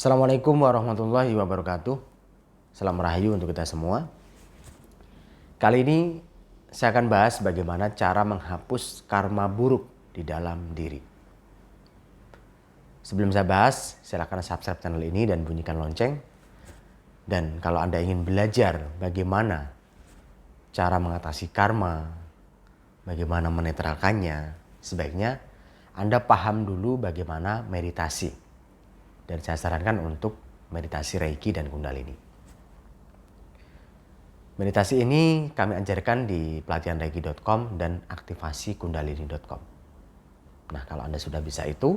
Assalamualaikum warahmatullahi wabarakatuh. Salam rahayu untuk kita semua. Kali ini saya akan bahas bagaimana cara menghapus karma buruk di dalam diri. Sebelum saya bahas, silakan subscribe channel ini dan bunyikan lonceng. Dan kalau Anda ingin belajar bagaimana cara mengatasi karma, bagaimana menetralkannya, sebaiknya Anda paham dulu bagaimana meditasi. Dan saya sarankan untuk meditasi Reiki dan Kundalini. Meditasi ini kami ajarkan di pelatihanreiki.com dan aktivasi-kundalini.com. Nah, kalau Anda sudah bisa itu,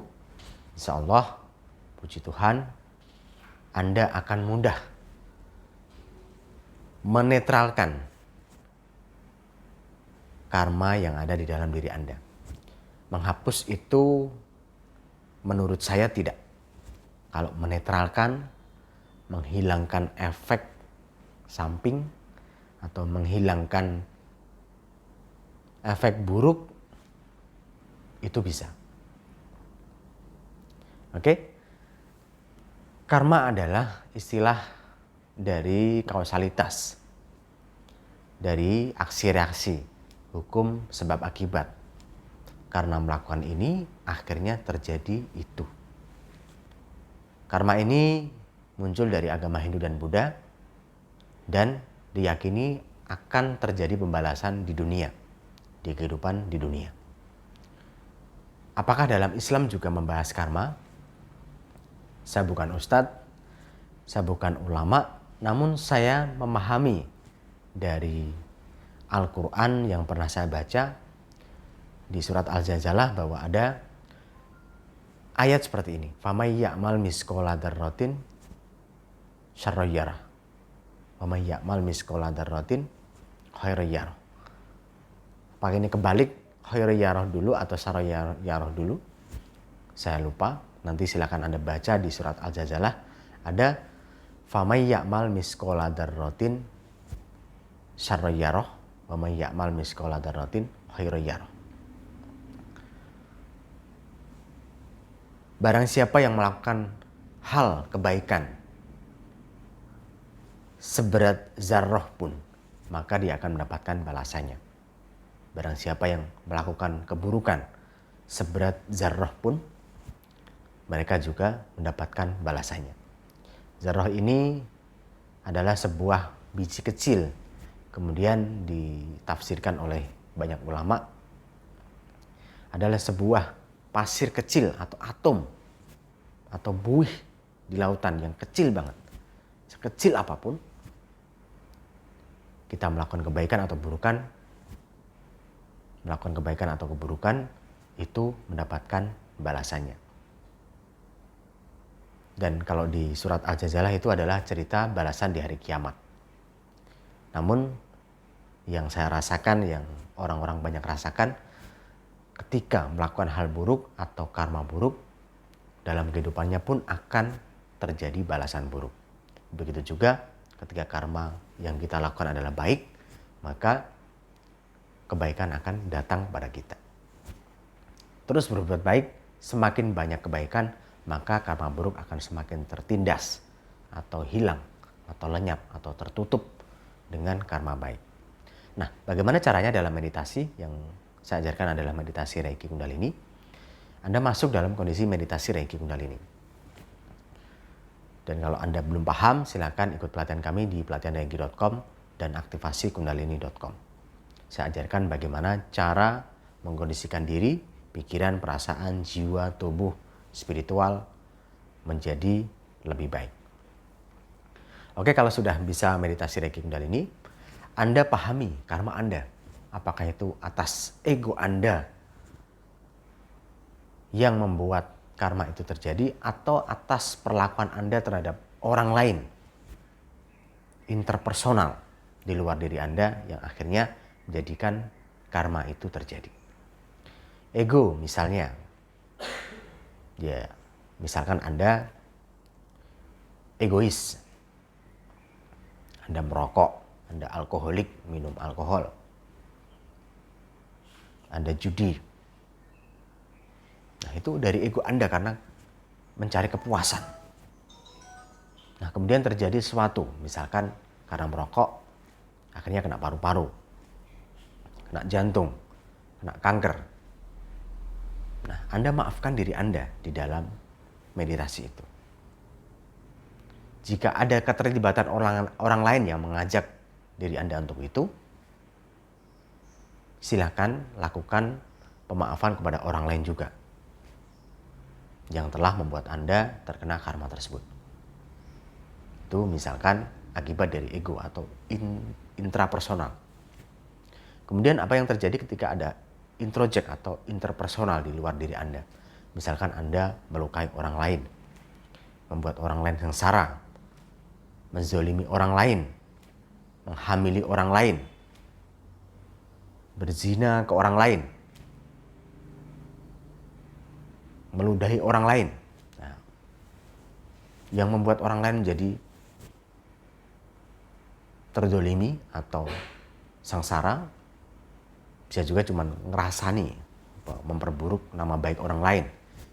insya Allah, puji Tuhan, Anda akan mudah menetralkan karma yang ada di dalam diri Anda. Menghapus itu menurut saya tidak. Kalau menetralkan, menghilangkan efek samping atau menghilangkan efek buruk, itu bisa. Oke? Karma adalah istilah dari kausalitas, dari aksi reaksi, hukum sebab akibat. Karena melakukan ini, akhirnya terjadi itu. Karma ini muncul dari agama Hindu dan Buddha dan diyakini akan terjadi pembalasan di dunia, di kehidupan di dunia. Apakah dalam Islam juga membahas karma? Saya bukan ustadz, saya bukan ulama, namun saya memahami dari Al-Quran yang pernah saya baca di surat Al-Zalzalah bahwa ada ayat seperti ini, "Famay ya'mal misqala dzarratin syarran yarah. Wa may ya'mal misqala dzarratin khairan yarah." Pakai ini kebalik, khairan yarah dulu atau syarran yarah dulu? Saya lupa. Nanti silakan Anda baca di surat Al-Zalzalah. Ada famay ya'mal misqala dzarratin syarran yarah wa may ya'mal misqala dzarratin khairan yarah. Barang siapa yang melakukan hal kebaikan seberat zarrah pun, maka dia akan mendapatkan balasannya. Barang siapa yang melakukan keburukan seberat zarrah pun, mereka juga mendapatkan balasannya. Zarrah ini adalah sebuah biji kecil, kemudian ditafsirkan oleh banyak ulama adalah sebuah pasir kecil atau atom atau buih di lautan yang kecil banget. Sekecil apapun kita melakukan kebaikan atau keburukan itu mendapatkan balasannya. Dan kalau di surat Al-Zalzalah itu adalah cerita balasan di hari kiamat. Namun yang saya rasakan, yang orang-orang banyak rasakan, ketika melakukan hal buruk atau karma buruk, dalam kehidupannya pun akan terjadi balasan buruk. Begitu juga ketika karma yang kita lakukan adalah baik, maka kebaikan akan datang pada kita. Terus berbuat baik, semakin banyak kebaikan, maka karma buruk akan semakin tertindas atau hilang atau lenyap atau tertutup dengan karma baik. Nah, bagaimana caranya dalam meditasi? Yang saya ajarkan adalah meditasi Reiki Kundalini. Anda masuk dalam kondisi meditasi Reiki Kundalini. Dan kalau Anda belum paham, silakan ikut pelatihan kami di pelatihanreiki.com dan aktivasi-kundalini.com. Saya ajarkan bagaimana cara mengkondisikan diri, pikiran, perasaan, jiwa, tubuh, spiritual menjadi lebih baik. Oke, kalau sudah bisa meditasi Reiki Kundalini, Anda pahami karma Anda. Apakah itu atas ego Anda yang membuat karma itu terjadi atau atas perlakuan Anda terhadap orang lain, interpersonal di luar diri Anda yang akhirnya menjadikan karma itu terjadi. Ego misalnya, ya misalkan Anda egois, Anda merokok, Anda alkoholik, minum alkohol, Anda judi. Nah, itu dari ego Anda karena mencari kepuasan. Nah, kemudian terjadi sesuatu, misalkan karena merokok, akhirnya kena paru-paru, kena jantung, kena kanker. Nah, Anda maafkan diri Anda di dalam meditasi itu. Jika ada keterlibatan orang lain yang mengajak diri Anda untuk itu, silakan lakukan pemaafan kepada orang lain juga yang telah membuat Anda terkena karma tersebut. Itu misalkan akibat dari ego atau intrapersonal. Kemudian apa yang terjadi ketika ada introject atau interpersonal di luar diri Anda? Misalkan Anda melukai orang lain, membuat orang lain sengsara, menzolimi orang lain, menghamili orang lain, berzina ke orang lain, meludahi orang lain. Nah, yang membuat orang lain menjadi terzolimi atau sengsara, bisa juga cuma ngerasani, memperburuk nama baik orang lain.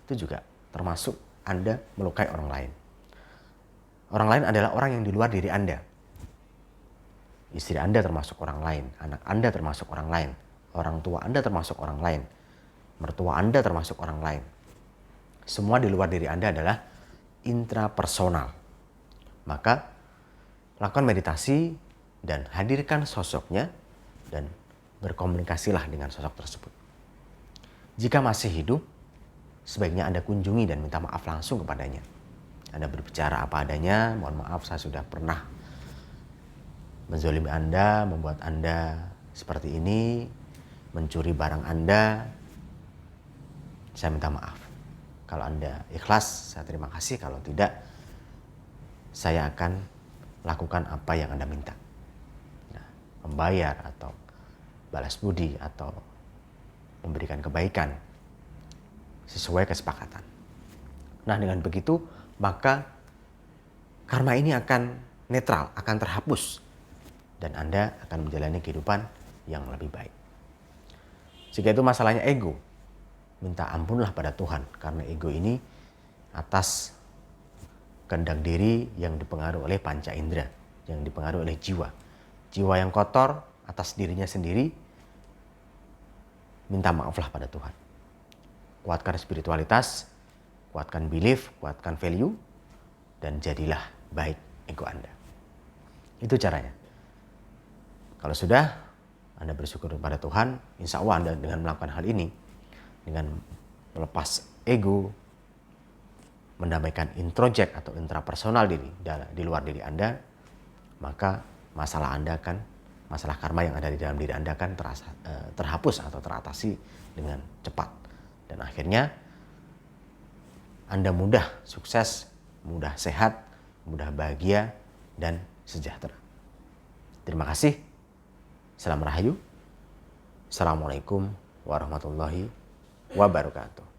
Itu juga termasuk Anda melukai orang lain. Orang lain adalah orang yang di luar diri Anda. Istri Anda termasuk orang lain, anak Anda termasuk orang lain, orang tua Anda termasuk orang lain, mertua Anda termasuk orang lain. Semua di luar diri Anda adalah intrapersonal. Maka lakukan meditasi dan hadirkan sosoknya dan berkomunikasilah dengan sosok tersebut. Jika masih hidup, sebaiknya Anda kunjungi dan minta maaf langsung kepadanya. Anda berbicara apa adanya, mohon maaf saya sudah pernah menzolimi Anda, membuat Anda seperti ini, mencuri barang Anda, saya minta maaf. Kalau Anda ikhlas, saya terima kasih. Kalau tidak, saya akan lakukan apa yang Anda minta. Nah, membayar atau balas budi atau memberikan kebaikan sesuai kesepakatan. Nah, dengan begitu, maka karma ini akan netral, akan terhapus. Dan Anda akan menjalani kehidupan yang lebih baik. Jika itu masalahnya ego, minta ampunlah pada Tuhan. Karena ego ini atas kehendak diri yang dipengaruhi oleh panca indera, yang dipengaruhi oleh jiwa. Jiwa yang kotor atas dirinya sendiri, minta maaflah pada Tuhan. Kuatkan spiritualitas, kuatkan belief, kuatkan value, dan jadilah baik ego Anda. Itu caranya. Kalau sudah Anda bersyukur kepada Tuhan, insya Allah Anda dengan melakukan hal ini, dengan melepas ego, mendamaikan introject atau intrapersonal di luar diri Anda, maka masalah Anda masalah karma yang ada di dalam diri Anda kan terhapus atau teratasi dengan cepat. Dan akhirnya Anda mudah sukses, mudah sehat, mudah bahagia, dan sejahtera. Terima kasih. Salam Rahayu. Assalamualaikum warahmatullahi wabarakatuh.